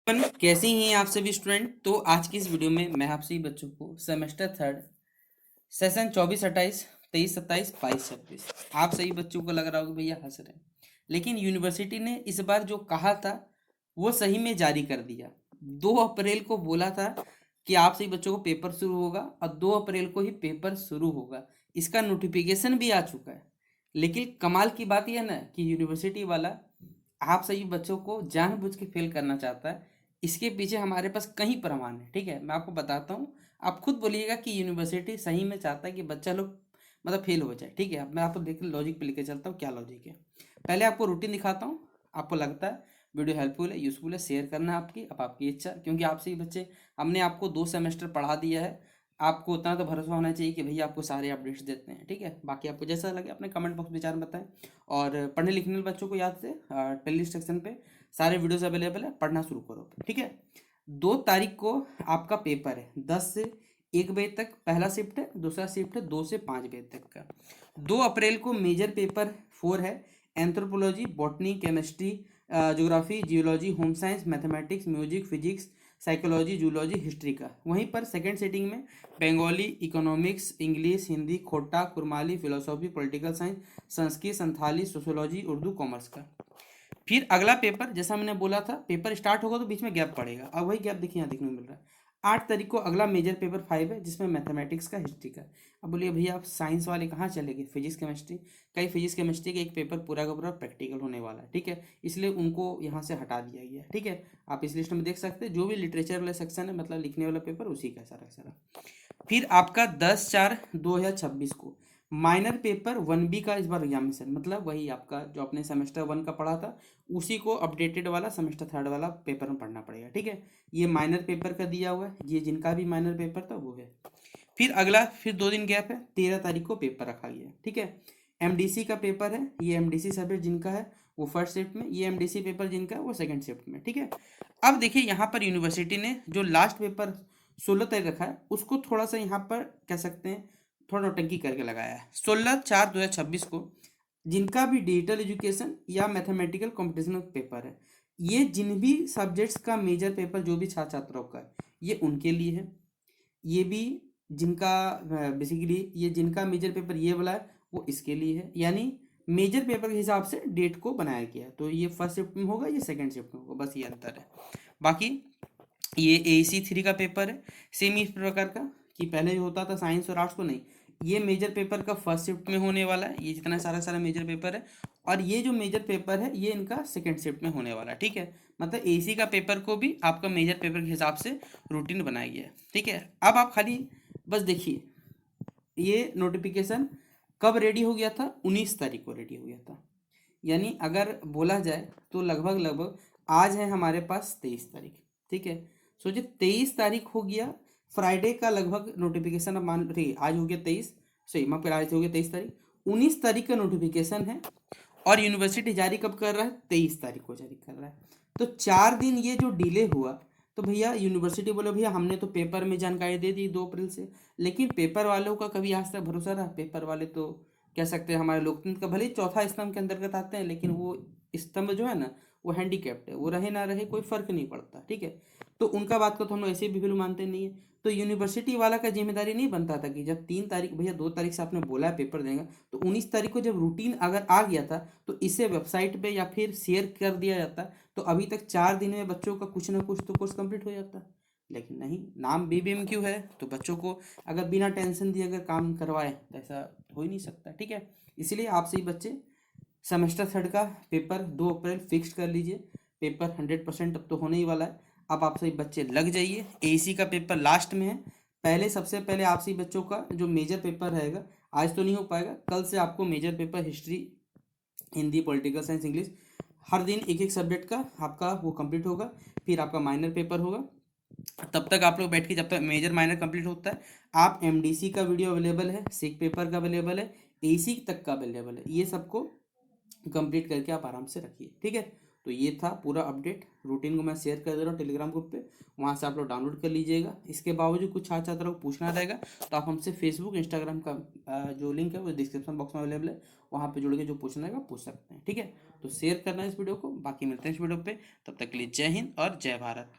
कैसे हैं आप सभी स्टूडेंट। तो आज की इस वीडियो में मैं आप सभी बच्चों को सेमेस्टर थर्ड सेशन 24-28, 23-27, 22-26 आप सभी बच्चों को लग रहा होगा भैया हंस रहे हैं, लेकिन यूनिवर्सिटी ने इस बार जो कहा था वो सही में जारी कर दिया। 2 अप्रैल को बोला था कि आप सभी बच्चों को पेपर शुरू होगा और 2 अप्रैल को ही पेपर शुरू होगा। इसका नोटिफिकेशन भी आ चुका है। लेकिन कमाल की बात यह ना कि यूनिवर्सिटी वाला आप सभी बच्चों को जानबूझ के फेल करना चाहता है। इसके पीछे हमारे पास कई प्रमाण है। ठीक है, मैं आपको बताता हूँ, आप खुद बोलिएगा कि यूनिवर्सिटी सही में चाहता है कि बच्चा लोग मतलब फेल हो जाए। ठीक है, अब मैं आपको देख लॉजिक पे लेके चलता हूँ, क्या लॉजिक है। पहले आपको रूटीन दिखाता हूँ। आपको लगता है वीडियो हेल्पफुल है, यूजफुल है, शेयर करना है आपकी, अब आपकी इच्छा, क्योंकि आपसे ही बच्चे हमने आपको 2 सेमेस्टर पढ़ा दिया है। आपको उतना तो भरोसा होना चाहिए कि भैया आपको सारे अपडेट्स देते हैं। ठीक है, बाकी आपको जैसा लगे अपने कमेंट बॉक्स में विचार में बताएं। और पढ़ने लिखने वाले बच्चों को याद से प्ले लिस्ट सेक्शन पे सारे वीडियोस अवेलेबल है, पढ़ना शुरू करो। ठीक है, 2 तारीख को आपका पेपर है, 10 से 1 बजे तक पहला शिफ्ट है, दूसरा शिफ्ट है 2 से 5 बजे तक का। 2 अप्रैल को मेजर पेपर 4 है, anthropology, botany, chemistry, geography, geology, home science, mathematics, music, physics, psychology, zoology, history का। वहीं पर सेकेंड सीटिंग में बंगाली, इकोनॉमिक्स, इंग्लिश, हिंदी, खोटा, Kurmali, philosophy, political science, Sanskrit, Santhali, sociology, Urdu, commerce का। फिर अगला पेपर जैसा मैंने बोला था, पेपर स्टार्ट होगा तो बीच में गैप पड़ेगा। अब वही गैप देखिए यहाँ देखने को मिल रहा है। 8 तारीख को अगला मेजर पेपर 5 है, जिसमें मैथमेटिक्स का, हिस्ट्री का। अब बोलिए भैया आप साइंस वाले कहाँ चले गए, फिजिक्स केमिस्ट्री। कई फिजिक्स केमिस्ट्री का एक पेपर पूरा का पूरा प्रैक्टिकल होने वाला है। ठीक है, इसलिए उनको यहाँ से हटा दिया गया है। ठीक है, आप इस लिस्ट में देख सकते हैं, जो भी लिटरेचर वाला सेक्शन है मतलब लिखने वाला पेपर उसी का सारा सारा। फिर आपका 10/4/2026 को माइनर पेपर 1B का इस बार एग्जामिनेशन, मतलब वही आपका जो अपने सेमेस्टर 1 का पढ़ा था उसी को अपडेटेड वाला सेमेस्टर थर्ड वाला पेपर में पढ़ना पड़ेगा। ठीक है, ये माइनर पेपर का दिया हुआ है, ये जिनका भी माइनर पेपर था वो है। फिर अगला, फिर 2 दिन गैप है, 13 तारीख को पेपर रखा गया है। ठीक है, एमडीसी का पेपर है, ये एमडीसी सब्जेक्ट जिनका है वो फर्स्ट शिफ्ट में, ये एमडीसी पेपर जिनका है वो सेकंड शिफ्ट में। ठीक है, अब देखिए यहाँ पर यूनिवर्सिटी ने जो लास्ट पेपर 16 तारीख रखा है उसको थोड़ा सा यहाँ पर कह सकते हैं थोड़ा नौटंकी करके लगाया है। 16/4/2026 को जिनका भी डिजिटल एजुकेशन या मैथमेटिकल कॉम्पिटिशन पेपर है, ये जिन भी सब्जेक्ट्स का मेजर पेपर जो भी छात्र छात्राओं का है ये उनके लिए है। ये भी जिनका बेसिकली ये जिनका मेजर पेपर ये वाला है वो इसके लिए है। यानी मेजर पेपर के हिसाब से डेट को बनाया गया है, तो ये फर्स्ट शिफ्ट में होगा, ये सेकंड शिफ्ट में होगा, बस ये अंतर है। बाकी ये AC3 का पेपर है, सेम इस प्रकार का कि पहले जो होता था साइंस और आर्ट्स को, नहीं, ये मेजर पेपर का फर्स्ट शिफ्ट में होने वाला है। ये जितना सारा सारा मेजर पेपर है, और ये जो मेजर पेपर है ये इनका सेकंड शिफ्ट में होने वाला है। ठीक है, मतलब AC का पेपर को भी आपका मेजर पेपर के हिसाब से रूटीन बनाया गया है। ठीक है, अब आप खाली बस देखिए ये नोटिफिकेशन कब रेडी हो गया था, 19 तारीख को रेडी हो गया था। यानी अगर बोला जाए तो लगभग लगभग आज है हमारे पास 23 तारीख। ठीक है, सोचिए 23 तारीख हो गया, फ्राइडे का लगभग नोटिफिकेशन, अब मान रही आज हो गया 23, सही माफ कर, आज हो गया 23 तारीख, 19 तारीख का नोटिफिकेशन है। और यूनिवर्सिटी जारी कब कर रहा है, 23 तारीख को जारी कर रहा है। तो 4 दिन ये जो डिले हुआ, तो भैया यूनिवर्सिटी बोले भैया हमने तो पेपर में जानकारी दे दी 2 अप्रैल से, लेकिन पेपर वालों का कभी आज तक भरोसा रहा। पेपर वाले तो कह सकते हैं हमारे लोकतंत्र का भले ही चौथा स्तंभ के अंतर्गत आते हैं, लेकिन वो स्तंभ जो है ना वो हैंडीकैप्ड है, वो रहे ना रहे कोई फर्क नहीं पड़ता। ठीक है, तो उनका बात को तो हम लोग ऐसे भी वैल्यू मानते नहीं है। तो यूनिवर्सिटी वाला का जिम्मेदारी नहीं बनता था कि जब 3 तारीख, भैया 2 तारीख से आपने बोला है पेपर देगा, तो 19 तारीख को जब रूटीन अगर आ गया था तो इसे वेबसाइट पे या फिर शेयर कर दिया जाता, तो अभी तक 4 दिन में बच्चों का कुछ ना कुछ तो कोर्स कंप्लीट हो जाता। लेकिन नहीं, नाम BBMQ है तो बच्चों को अगर बिना टेंशन दिए अगर काम करवाए तो ऐसा हो ही नहीं सकता। ठीक है, इसलिए आप सही बच्चे सेमेस्टर थर्ड का पेपर 2 अप्रैल फिक्स कर लीजिए। पेपर 100% अब तो होने ही वाला है। अब आप सभी बच्चे लग जाइए, AC का पेपर लास्ट में है। पहले सबसे पहले आप सभी बच्चों का जो मेजर पेपर रहेगा, आज तो नहीं हो पाएगा, कल से आपको major paper history, Hindi, political science, English, हर दिन एक एक सब्जेक्ट का आपका वो कंप्लीट होगा। फिर आपका माइनर पेपर होगा। तब तक आप लोग बैठ के, जब तक मेजर माइनर कंप्लीट होता है, आप MDC का वीडियो अवेलेबल है, सिक पेपर का अवेलेबल है, AC तक का अवेलेबल है, ये सबको कंप्लीट करके आप आराम से रखिए। ठीक है, तो ये था पूरा अपडेट, रूटीन को मैं शेयर कर दे रहा हूँ टेलीग्राम ग्रुप पे, वहाँ से आप लोग डाउनलोड कर लीजिएगा। इसके बावजूद कुछ छात्र छात्रों को पूछना रहेगा तो आप हमसे फेसबुक इंस्टाग्राम का जो लिंक है वो डिस्क्रिप्शन बॉक्स में अवेलेबल है, वहाँ पे जुड़ के जो पूछना रहेगा पूछ सकते हैं। ठीक है, तो शेयर करना है इस वीडियो को, बाकी मिलते हैं इस वीडियो पे, तब तक के लिए जय हिंद और जय भारत।